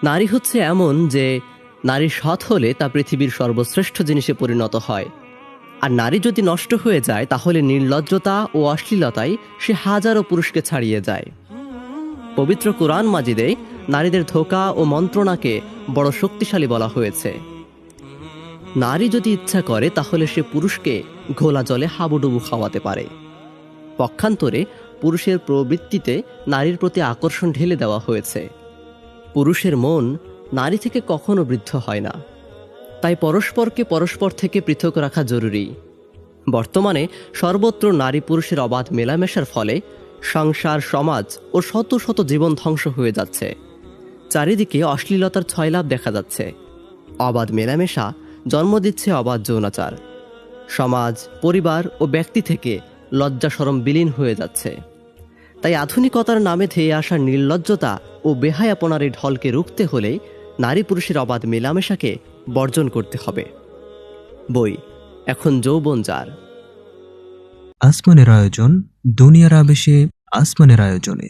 নারী হচ্ছে এমন যে নারী সৎ হলে তা পৃথিবীর সর্বশ্রেষ্ঠ জিনিসে পরিণত হয়। আর নারী যদি নষ্ট হয়ে যায় তাহলে নির্লজ্জতা ও অশ্লীলতায় সে হাজারো পুরুষকে ছাড়িয়ে যায়। পবিত্র কোরআন মাজিদে নারীদের ধোঁকা ও মন্ত্রণাকে বড় শক্তিশালী বলা হয়েছে। নারী যদি ইচ্ছা করে তাহলে সে পুরুষকে ঘোলা জলে হাবুডুবু খাওয়াতে পারে। পক্ষান্তরে পুরুষের প্রবৃত্তিতে নারীর প্রতি আকর্ষণ ঢেলে দেওয়া হয়েছে। পুরুষের মন নারী থেকে কখনো বৃদ্ধ হয় না, তাই পরস্পরকে পরস্পর থেকে পৃথক রাখা জরুরি। বর্তমানে সর্বত্র নারী পুরুষের অবাধ মেলামেশার ফলে সংসার, সমাজ ও শত শত জীবন ধ্বংস হয়ে যাচ্ছে। চারিদিকে অশ্লীলতার ছয়লাভ দেখা যাচ্ছে। অবাধ মেলামেশা জন্ম দিচ্ছে অবাধ যৌনাচার। সমাজ, পরিবার ও ব্যক্তি থেকে লজ্জা শরম বিলীন হয়ে যাচ্ছে। তাই আধুনিকতার নামে ধেয়ে আসা নির্লজ্জতা ও বেহায়াপনার এই ঢলকে রুখতে হলে নারী পুরুষের অবাধ মেলামেশাকে বর্জন করতে হবে। বই এখন যৌবন যার। আসমানের আয়োজন, দুনিয়ার আবেশে আসমানের আয়োজনে।